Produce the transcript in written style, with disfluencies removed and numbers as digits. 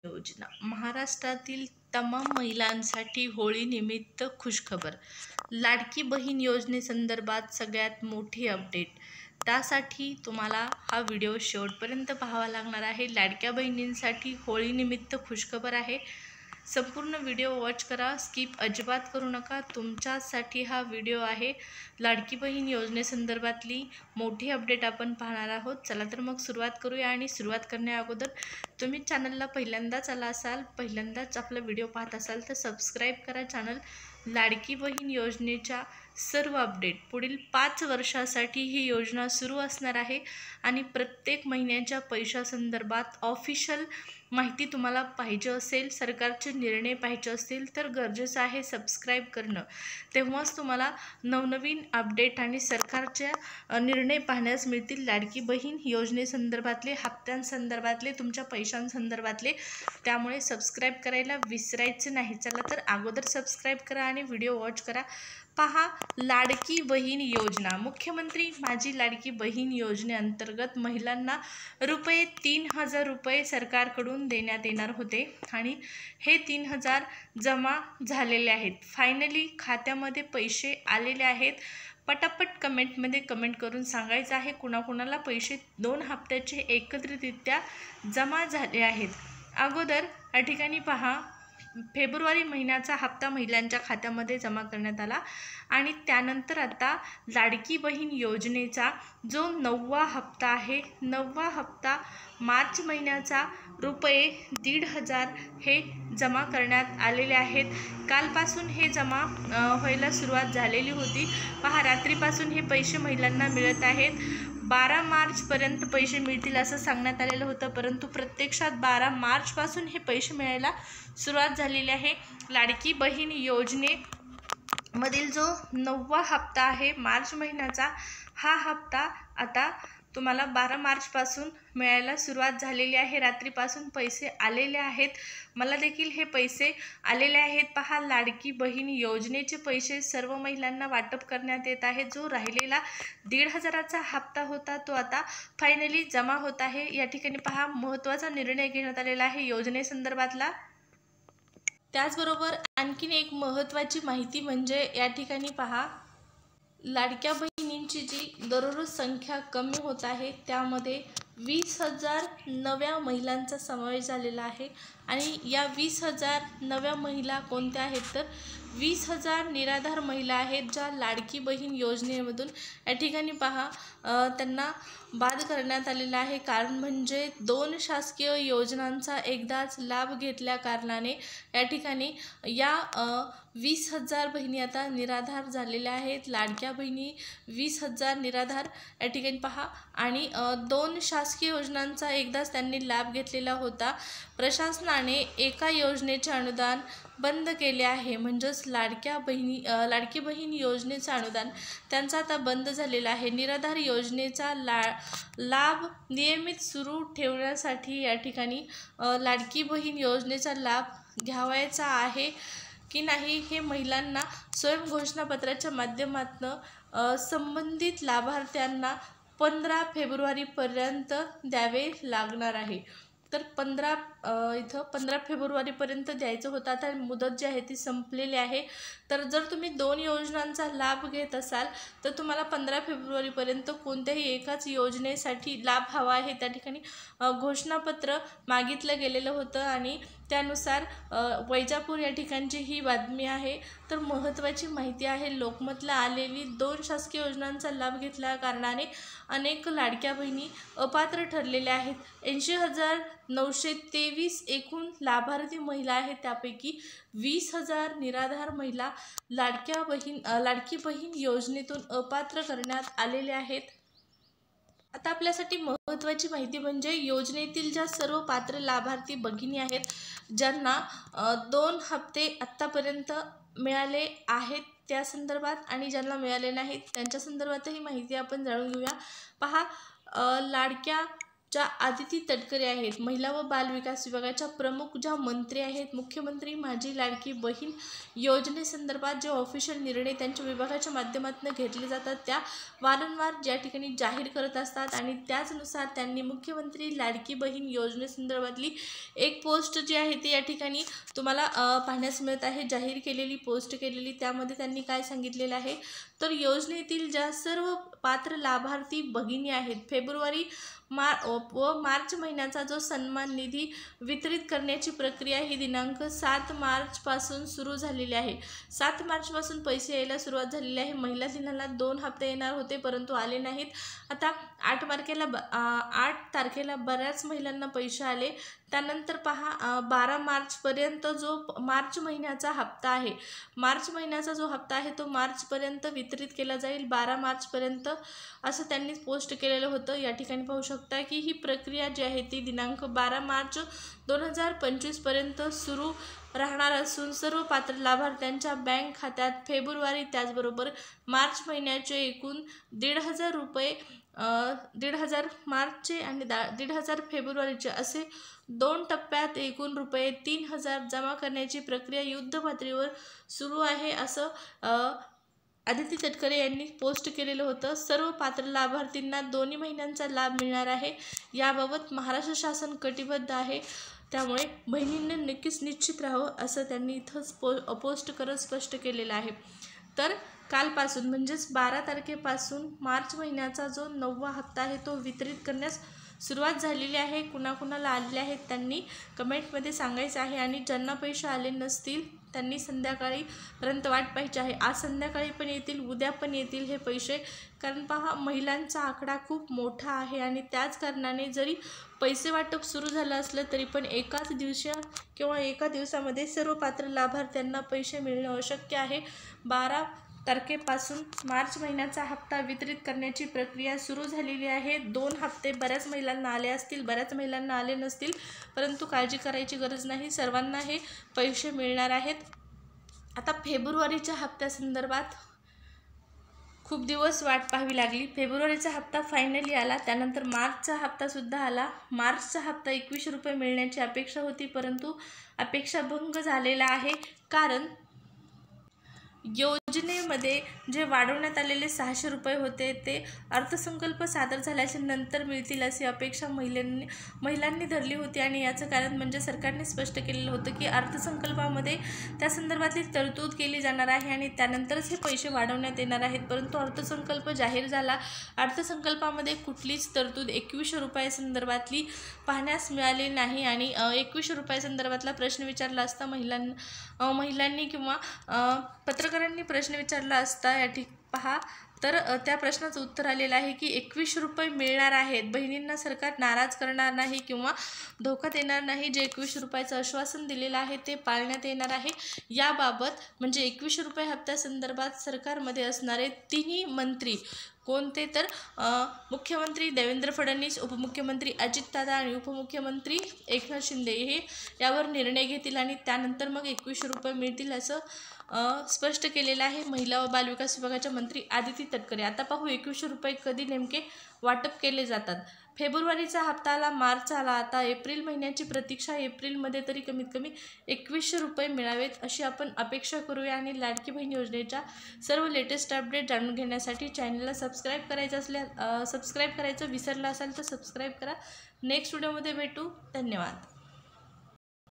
योजना महाराष्ट्रातील तमाम महिलांसाठी होळीनिमित्त खुशखबर. लाडकी बहीण योजनेसंदर्भात सगळ्यात मोठी अपडेट. त्यासाठी तुम्हाला हा व्हिडिओ शेवटपर्यंत पाहावा लागणार आहे. लाडक्या बहिणींसाठी होळीनिमित्त खुशखबर आहे. संपूर्ण व्हिडिओ वॉच करा, स्किप अजिबात करू नका. तुमच्यासाठी हा व्हिडिओ आहे. लाडकी बहीण योजनेसंदर्भातली मोठी अपडेट आपण पाहणार आहोत. चला तर मग सुरुवात करूया. आणि सुरुवात करण्या अगोदर तुम्ही चॅनलला पहिल्यांदाच आला असाल, पहिल्यांदाच आपला व्हिडिओ पाहत असाल तर सबस्क्राईब करा चॅनल. लाडकी बहीण योजनेच्या सर्व अपडेट पुढील 5 वर्षासाठी ही योजना सुरू असणार आहे आणि प्रत्येक महिन्याच्या पैशासंदर्भात ऑफिशियल माहिती तुम्हाला पाहिजे असेल, सरकारचे निर्णय पाहिजे असतील तर गरजेचं आहे सबस्क्राईब करणं. तेव्हाच तुम्हाला नवनवीन अपडेट आणि सरकारच्या निर्णय पाहण्यास मिळतील. लाडकी बहीण योजनेसंदर्भातले, हप्त्यांसंदर्भातले, तुमच्या पैशांसंदर्भातले. त्यामुळे सबस्क्राईब करायला विसरायचं नाही. चला तर अगोदर सबस्क्राईब करा आणि व्हिडिओ वॉच करा. पहा, लाडकी बहीण योजना. मुख्यमंत्री माझी लाडकी बहीण योजनेअंतर्गत महिलांना ₹3,000 सरकारकडून देण्यात येणार होते आणि हे 3,000 जमा झालेले आहेत. फायनली खात्यामध्ये पैसे आलेले आहेत. पटापट कमेंटमध्ये कमेंट करून सांगायचं आहे कुणाकुणाला पैसे 2 हप्त्याचे एकत्रितरित्या जमा झाले आहेत. अगोदर या ठिकाणी पहा, फेब्रुवारी महिन्याचा हप्ता महिलांच्या खात्यामध्ये जमा करण्यात आला आणि त्यानंतर आता लाडकी बहीण योजनेचा जो 9वा हप्ता आहे, 9वा हप्ता मार्च महिन्याचा ₹1,500 हे जमा करण्यात आलेले आहेत. कालपासून हे जमा व्हायला सुरुवात झालेली होती. पहा, रात्रीपासून हे पैसे महिलांना मिळत आहेत. 12 मार्चपर्यंत पैसे मिळतील असं सांगण्यात आलेलं होतं, परंतु प्रत्यक्षात 12 मार्चपासून हे पैसे मिळायला सुरुवात झालेली आहे. लाडकी बहीण योजनेमधील जो 9वा हप्ता आहे मार्च महिन्याचा, हा हप्ता आता तुम्हाला 12 मार्चपासून मिळायला सुरुवात झालेली आहे. रात्रीपासून पैसे आलेले आहेत. मला देखील हे पैसे आलेले आहेत. पहा, लाडकी बहीण योजनेचे पैसे सर्व महिलांना वाटप करण्यात येत आहे. जो राहिलेला 1,500चा हप्ता होता तो आता फायनली जमा होत आहे. या ठिकाणी पहा, महत्त्वाचा निर्णय घेण्यात आलेला आहे योजनेसंदर्भातला. त्याचबरोबर आणखीन एक महत्त्वाची माहिती म्हणजे या ठिकाणी पहा, लाडक्या बहिणींची जी दररोज संख्या कमी होत आहे त्यामध्ये 20,000 नव्या महिलांचा समावेश झालेला आहे. आणि या 20,000 नव्या महिला कोणत्या आहेत तर 20,000 निराधार महिला आहेत, ज्या लाडकी बहीण योजनेमधून या ठिकाणी पहा त्यांना बाद करण्यात आलेला आहे. कारण म्हणजे 2 शासकीय योजनांचा एकदाच लाभ घेतल्या कारणाने या ठिकाणी या 20,000 बहिणी आता निराधार झालेल्या आहेत. लाडक्या बहिणी 20,000 निराधार या ठिकाणी पहा. आणि 2 शासकीय योजनांचा एकदाच त्यांनी लाभ घेतलेला होता. प्रशासनाने एका योजनेचे अनुदान बंद केले आहे. म्हणजेच लाडकी बहीण योजनेचं अनुदान त्यांचा आता बंद झालेला आहे. निराधार योजनेचा लाभ नियमित सुरू ठेवण्यासाठी या ठिकाणी लाडकी बहीण योजनेचा लाभ घ्यावायचा आहे की नाही हे महिलांना स्वयंघोषणापत्राच्या माध्यमातून संबंधित लाभार्थ्यांना 15 फेब्रुवारीपर्यंत द्यावे लागणार आहे. तर 15 फेब्रुवारीपर्यंत द्यायचं होतं. आता मुदत जी आहे ती संपलेली आहे. तर जर तुम्ही 2 योजनांचा लाभ घेत असाल तर तुम्हाला 15 फेब्रुवारीपर्यंत कोणत्याही एकाच योजनेसाठी लाभ हवा आहे. त्या ठिकाणी घोषणापत्र मागितलं गेलेलं होतं आणि त्यानुसार वैजापूर या ठिकाणची ही बातमी आहे. तर महत्त्वाची माहिती आहे. लोकमतला आलेली 2 शासकीय योजनांचा लाभ घेतल्या कारणाने अनेक लाडक्या बहिणी अपात्र ठरलेल्या आहेत. 80,923 एकूण लाभार्थी महिला आहेत. त्यापैकी 20,000 निराधार महिला लाडकी बहीण योजनेतून अपात्र करण्यात आलेले आहेत. आता आपल्यासाठी महत्त्वाची माहिती म्हणजे योजनेतील ज्या सर्व पात्र लाभार्थी भगिनी आहेत, ज्यांना 2 हप्ते आत्तापर्यंत मिळाले आहेत त्या संदर्भात आणि ज्यांना मिळाले नाहीत त्यांच्या संदर्भातही माहिती आपण जाणून घेऊया. पहा, लाडक्या ज्या आदिती तटकरे आहेत, महिला व बालविकास विभागाच्या प्रमुख ज्या मंत्री आहेत, मुख्यमंत्री माझी लाडकी बहीण योजनेसंदर्भात जे ऑफिशियल निर्णय त्यांच्या विभागाच्या माध्यमातून घेतले जातात त्या वारंवार ज्या ठिकाणी जाहीर करत असतात आणि त्याचनुसार त्यांनी मुख्यमंत्री लाडकी बहीण योजनेसंदर्भातली एक पोस्ट जी आहे ती या ठिकाणी तुम्हाला पाहण्यास मिळत आहे, जाहीर केलेली पोस्ट केलेली. त्यामध्ये त्यांनी काय सांगितलेलं आहे तर योजनेतील ज्या सर्व पात्र लाभार्थी भगिनी आहेत, फेब्रुवारी व मार्च महिन्याचा जो सन्मान निधी वितरित करण्याची प्रक्रिया ही दिनांक 7 मार्चपासून सुरू झालेली आहे. 7 मार्चपासून पैसे यायला सुरुवात झालेली आहे. महिला दिनाला 2 हप्ते येणार होते परंतु आले नाहीत. आता 8 तारखेला बऱ्याच महिलांना पैसे आले. त्यानंतर पहा 12 मार्चपर्यंत जो मार्च महिन्याचा हप्ता आहे, मार्च महिन्याचा जो हप्ता आहे तो मार्चपर्यंत वितरित केला जाईल, 12 मार्चपर्यंत असं त्यांनी पोस्ट केलेलं होतं. या ठिकाणी पाहू शकता की ही प्रक्रिया जी आहे ती दिनांक 12 मार्च 2025 पर्यंत सुरू राहणार असून सर्व पात्र लाभार्थ्यांच्या बँक खात्यात फेब्रुवारी त्याचबरोबर मार्च महिन्याचे एकूण 1,500 रुपये 1,500 मार्चचे आणि 1,500 फेब्रुवारीचे असे 2 टप्प्यात एकूण रुपये 3,000 जमा करण्याची प्रक्रिया युद्धपातळीवर सुरू आहे असं आदिती तटकरे यांनी पोस्ट केलेलं होतं. सर्व पात्र लाभार्थींना दोन्ही महिन्यांचा लाभ मिळणार आहे. याबाबत महाराष्ट्र शासन कटिबद्ध आहे, त्यामुळे बहिणींनी नक्कीच निश्चित राहावं असं त्यांनी इथं पोस्ट करत स्पष्ट केलेलं आहे. तर कालपासून म्हणजेच 12 तारखेपासून मार्च महिन्याचा जो 9वा हप्ता आहे तो वितरित करण्यास सुरुवात झालेली आहे. कुणाकुणाला आलेले आहेत त्यांनी कमेंटमध्ये सांगायचं आहे आणि ज्यांना पैसे आले नसतील त्यांनी संध्याकाळीपर्यंत वाट पाहायची आहे. आज संध्याकाळी पण येतील, उद्या पण येतील हे पैसे, कारण पहा महिलांचा आकडा खूप मोठा आहे आणि त्याच कारणाने जरी पैसे वाटप सुरू झालं असलं तरी पण एकाच दिवशी किंवा एका दिवसामध्ये सर्व पात्र लाभार्थ्यांना पैसे मिळणे अशक्य आहे. 12 तारखेपासून मार्च महिन्याचा हप्ता वितरित करण्याची प्रक्रिया सुरू झालेली आहे. 2 हप्ते बऱ्याच महिलांना आले असतील, बऱ्याच महिलांना आले नसतील, परंतु काळजी करायची गरज नाही, सर्वांना हे पैसे मिळणार आहेत. आता फेब्रुवारीच्या हप्त्यासंदर्भात खूप दिवस वाट पाहावी लागली. फेब्रुवारीचा हप्ता फायनली आला, त्यानंतर मार्चचा हप्तासुद्धा आला. मार्चचा हप्ता 21 रुपये मिळण्याची अपेक्षा होती परंतु अपेक्षाभंग झालेला आहे, कारण योजनेमध्ये जे वाढवण्यात आलेले 600 रुपये होते ते अर्थसंकल्प सादर झाल्याच्या नंतर मिळतील अशी अपेक्षा महिलांनी धरली होती आणि याचं कारण म्हणजे सरकारने स्पष्ट केलेलं होतं की अर्थसंकल्पामध्ये त्या संदर्भातली तरतूद केली जाणार आहे आणि त्यानंतरच हे पैसे वाढवण्यात येणार आहेत. परंतु अर्थसंकल्प जाहीर झाला, अर्थसंकल्पामध्ये कुठलीच तरतूद 21 रुपयासंदर्भातली पाहण्यास मिळाली नाही आणि 21 रुपयासंदर्भातला प्रश्न विचारला असता महिलांनी किंवा पत्रकारांनी प्रश्न विचारला असता पहा तर त्या प्रश्नाचं उत्तर आलेलं आहे की 21 रुपये मिळणार आहेत. बहिणींना सरकार नाराज करणार नाही किंवा धोका देणार नाही. जे 21 रुपयाचं आश्वासन दिलेलं आहे ते पाळण्यात येणार आहे. याबाबत म्हणजे 21 रुपये हप्त्यासंदर्भात सरकारमध्ये असणारे तिन्ही मंत्री कोणते तर मुख्यमंत्री देवेंद्र फडणवीस, उपमुख्यमंत्री अजितदादा आणि उपमुख्यमंत्री एकनाथ शिंदे हे यावर निर्णय घेतील आणि त्यानंतर मग 21 रुपये मिळतील असं स्पष्ट केलेलं आहे महिला व बालविकास विभागाच्या मंत्री आदिती तटकरे. आता पाहू 21 रुपये कधी नेमके वाटप केले जातात. फेब्रुवारीचा हप्ता आला, मार्च आला, आता एप्रिल महिन्याची प्रतीक्षा. एप्रिलमध्ये तरी कमीत कमी 21 रुपये मिळावेत अशी आपण अपेक्षा करूया आणि लाडकी बहीण योजनेच्या सर्व लेटेस्ट अपडेट जाणून घेण्यासाठी चॅनलला सबस्क्राईब करायचं विसरला असाल तर सबस्क्राईब करा. नेक्स्ट व्हिडिओमध्ये भेटू. धन्यवाद.